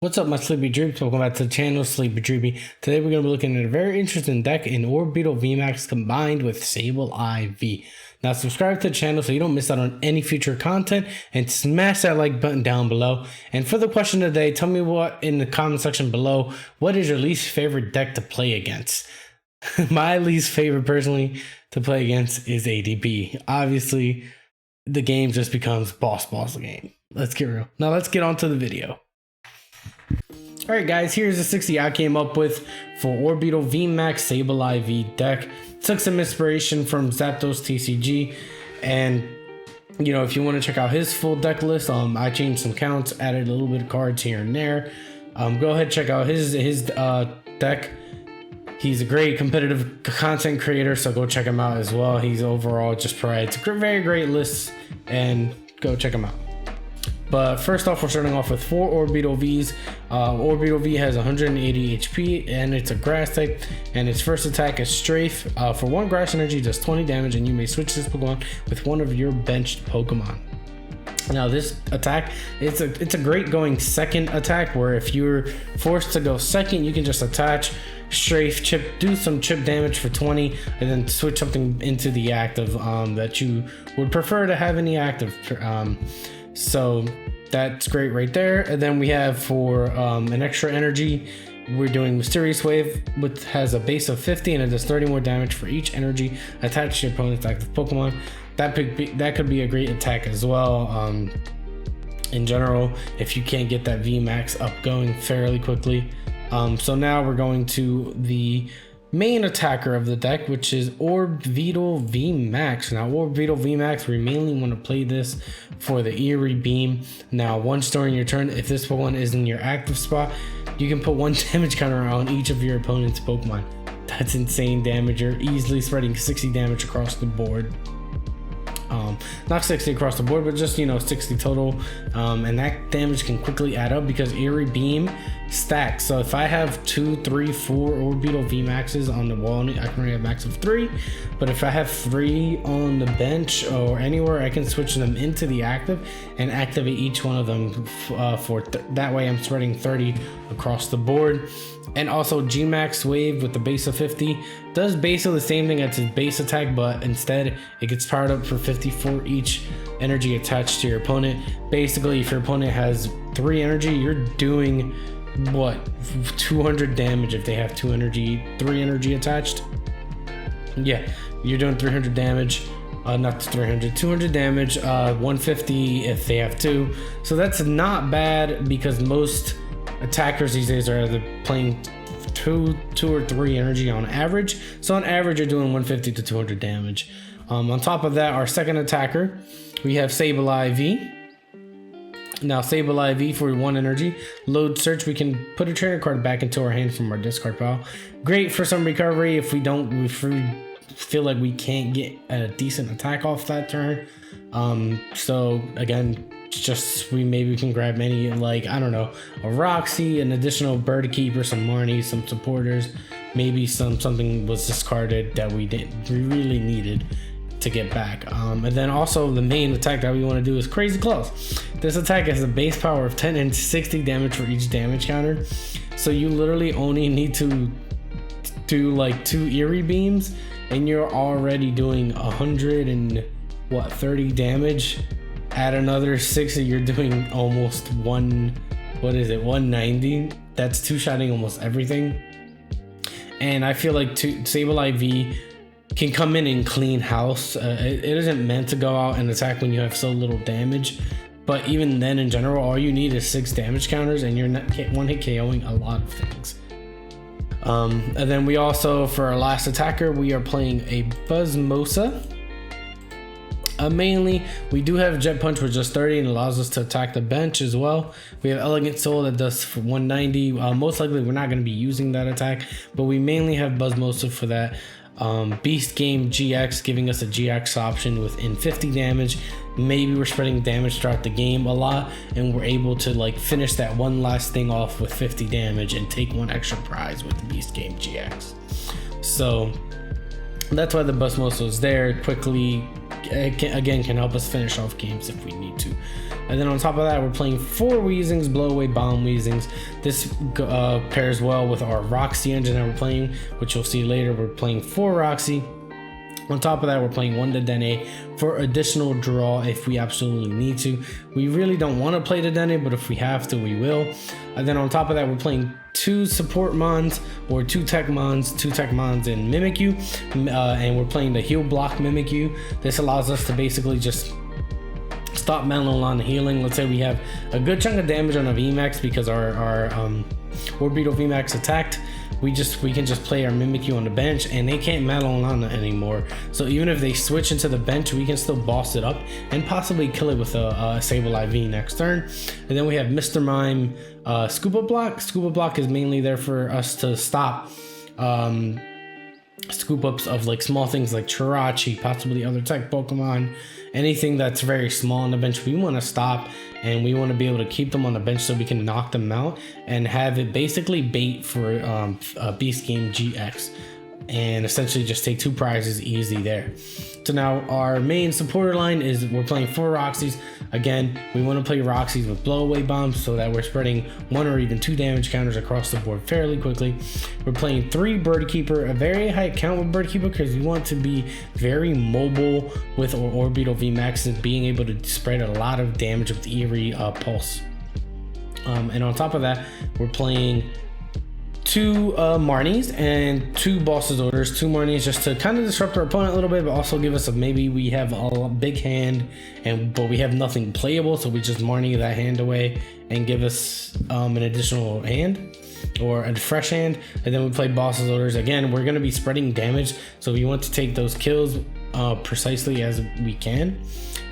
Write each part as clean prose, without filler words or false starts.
What's up, my Sleepy Dreeps? Welcome back to the channel, Sleepy Dreepy. Today we're going to be looking at a very interesting deck in Orbeetle VMAX combined with Sableye V. Now subscribe to the channel so you don't miss out on any future content, and smash that like button down below. And for the question of the day, tell me what in the comment section below, what is your least favorite deck to play against? My least favorite personally to play against is ADB. Obviously, the game just becomes boss game. Let's get real. Now let's get on to the video. Alright guys, here's the 60 I came up with for Orbeetle VMAX Sableye V deck. Took some inspiration from Zapdos TCG, and you know, if you want to check out his full deck list, I changed some counts, added a little bit of cards here and there. Go ahead, check out his deck. He's a great competitive content creator, so go check him out as well. He's overall just provides a very great list, and go check him out. But first off, we're starting off with 4 Orbeetle Vs. Orbeetle V has 180 HP, and it's a grass type, and its first attack is Strafe. For 1 grass energy, does 20 damage, and you may switch this Pokemon with one of your benched Pokemon. Now this attack, it's a great going second attack, where if you're forced to go second, you can just attach Strafe, chip, do some chip damage for 20, and then switch something into the active that you would prefer to have in the active. So that's great right there. And then we have for an extra energy, we're doing Mysterious Wave, which has a base of 50 and it does 30 more damage for each energy attached to your opponent's active Pokemon. That could be a great attack as well. In general, if you can't get that VMAX up going fairly quickly. So now we're going to the main attacker of the deck, which is Orbeetle VMAX. Now Orbeetle VMAX, we mainly want to play this for the Eerie Beam. Now once during your turn, if this one is in your active spot, you can put 1 damage counter on each of your opponent's Pokemon. That's insane damage. You're easily spreading 60 damage across the board. Not 60 across the board, but just, you know, 60 total, and that damage can quickly add up because Eerie Beam stacks. So if I have 2, 3, 4 Orbeetle VMAXs on the wall, I can only have max of 3, but if I have 3 on the bench or anywhere, I can switch them into the active and activate each one of them that way I'm spreading 30 across the board. And also G-Max Wave with the base of 50 does basically the same thing as its base attack, but instead it gets powered up for 50 for each energy attached to your opponent. Basically, if your opponent has 3 energy, you're doing what, 200 damage if they have 3 energy attached. Yeah, you're doing 300 damage. Not 300, 200 damage, 150 if they have 2. So that's not bad, because most attackers these days are either playing 2 or 3 energy on average. So on average, you're doing 150 to 200 damage. On top of that, our second attacker, we have Sableye V. Now Sableye V, for 1 energy, load search, we can put a trainer card back into our hand from our discard pile. Great for some recovery if we feel like we can't get a decent attack off that turn. So again, just maybe we can grab any, like, I don't know, a Roxie, an additional Bird Keeper, some Marnie, some supporters, maybe something was discarded that we really needed to get back. And then also the main attack that we want to do is Crazy Claws. This attack has a base power of 10 and 60 damage for each damage counter. So you literally only need to do like 2 Eerie Beams and you're already doing 130 damage. Add another 60, you're doing almost 190. That's 2-shotting almost everything. And I feel like Sableye V can come in and clean house. It isn't meant to go out and attack when you have so little damage, but even then, in general, all you need is 6 damage counters and you're not 1-hit KOing a lot of things. And then we also, for our last attacker, we are playing a Pheromosa. Mainly, we do have Jet Punch, which does 30 and allows us to attack the bench as well. We have Elegant Soul that does 190. Most likely, we're not going to be using that attack, but we mainly have Pheromosa for that. Beast Game GX, giving us a GX option within 50 damage. Maybe we're spreading damage throughout the game a lot, and we're able to like finish that one last thing off with 50 damage and take 1 extra prize with the Beast Game GX. So that's why the Pheromosa is there. Quickly can help us finish off games if we need to. And then on top of that, we're playing 4 Weezings, blow away bomb Weezings. This pairs well with our Roxie engine that we're playing, which you'll see later. We're playing 4 Roxie. On top of that, we're playing 1 Dedenne for additional draw if we absolutely need to. We really don't want to play Dedenne, but if we have to, we will. And then on top of that, we're playing 2 support mons or 2 tech mons and Mimikyu, and we're playing the heal block Mimikyu. This allows us to basically just stop Melon on the healing. Let's say we have a good chunk of damage on a VMAX because our Orbeetle VMAX attacked. We can just play our Mimikyu on the bench and they can't Melon on anymore. So even if they switch into the bench, we can still boss it up and possibly kill it with a Sableye V next turn. And then we have Mr. Mime Scuba Block. Scuba Block is mainly there for us to stop scoop ups of like small things like Chirachi, possibly other tech Pokemon, anything that's very small on the bench. We want to stop and we want to be able to keep them on the bench so we can knock them out and have it basically bait for Beast Game GX and essentially just take 2 prizes easy there. So now our main supporter line is we're playing 4 Roxies. Again, we want to play Roxies with blow away bombs so that we're spreading 1 or even 2 damage counters across the board fairly quickly. We're playing 3 Bird Keeper, a very high count with Bird Keeper because we want to be very mobile with our Orbeetle VMAX and being able to spread a lot of damage with Eerie Pulse. And on top of that, we're playing 2 Marnies and 2 Boss's Orders. 2 Marnies just to kind of disrupt our opponent a little bit, but also give us maybe we have a big hand but we have nothing playable, so we just Marnie that hand away and give us an additional hand or a fresh hand. And then we play Boss's Orders. Again, we're going to be spreading damage, so we want to take those kills precisely as we can.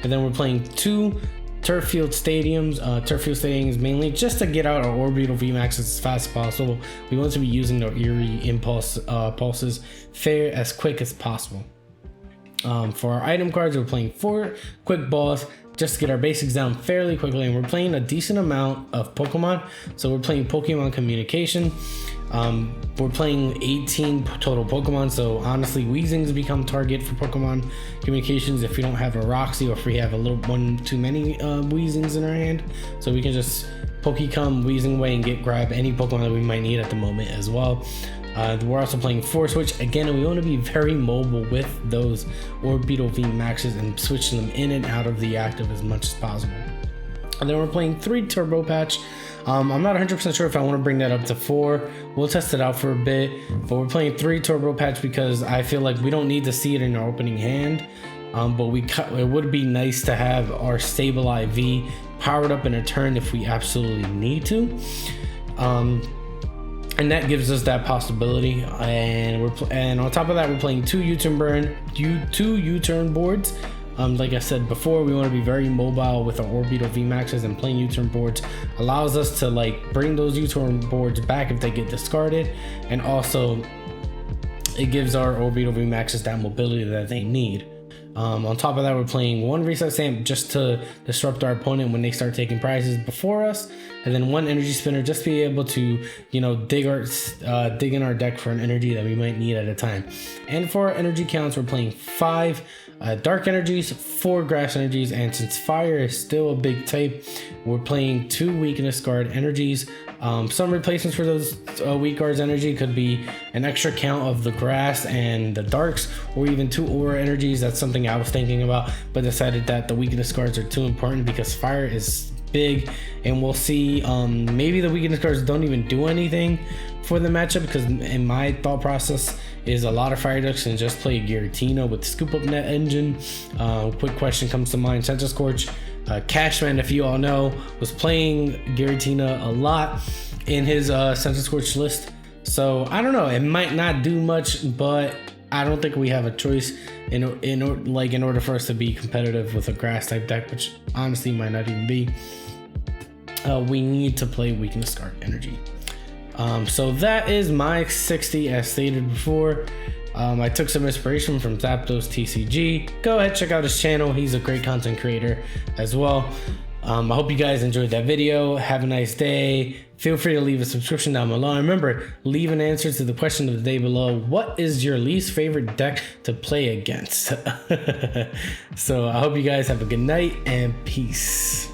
And then we're playing 2 Turffield Stadiums. Turffield Stadiums mainly just to get out our Orbeetle VMAX as fast as possible. We want to be using the Eerie Impulse pulses as quick as possible. For our item cards, we're playing 4 quick balls just to get our basics down fairly quickly, and we're playing a decent amount of Pokemon. So we're playing Pokemon Communication. We're playing 18 total Pokemon, so honestly Weezings become target for Pokemon Communications if we don't have a Roxie or if we have a little one too many Weezings in our hand. So we can just Pokecom Weezing away and grab any Pokemon that we might need at the moment as well. We're also playing 4 Switch again, and we want to be very mobile with those Orbeetle VMAXs and switching them in and out of the active as much as possible. And then we're playing 3 Turbo Patch. I'm not 100% sure if I want to bring that up to 4. We'll test it out for a bit, but we're playing 3 Turbo Patch because I feel like we don't need to see it in our opening hand. But it would be nice to have our Sableye V powered up in a turn if we absolutely need to. And that gives us that possibility. And on top of that, we're playing 2 U-Turn boards. Like I said before, we want to be very mobile with our Orbeetle VMAXs, and playing U-Turn boards allows us to like bring those U-Turn boards back if they get discarded, and also it gives our Orbeetle VMAXs that mobility that they need. On top of that, we're playing 1 Reset Stamp just to disrupt our opponent when they start taking prizes before us, and then 1 Energy Spinner just to be able to, you know, dig in our deck for an energy that we might need at a time. And for our energy counts, we're playing 5 Dark Energies, 4 Grass Energies, and since Fire is still a big type, we're playing 2 Weakness Guard Energies. Some replacements for those weak guards energy could be an extra count of the grass and the darks, or even 2 aura energies. That's something I was thinking about, but decided that the weakness cards are too important because fire is big, and we'll see maybe the weakness cards don't even do anything for the matchup, because in my thought process is a lot of fire ducks and just play Giratina with Scoop Up Net Engine. Quick question comes to mind: Sentinel Scorch. Cashman, if you all know, was playing Giratina a lot in his Sentinel Scorch list. So I don't know, it might not do much, but I don't think we have a choice in order for us to be competitive with a grass type deck, which honestly might not even be. We need to play Weakness Guard Energy. So that is my 60 as stated before. I took some inspiration from Zapdos TCG. Go ahead, check out his channel. He's a great content creator as well. I hope you guys enjoyed that video. Have a nice day. feel free to leave a subscription down below. And remember, leave an answer to the question of the day below. What is your least favorite deck to play against? So I hope you guys have a good night and peace.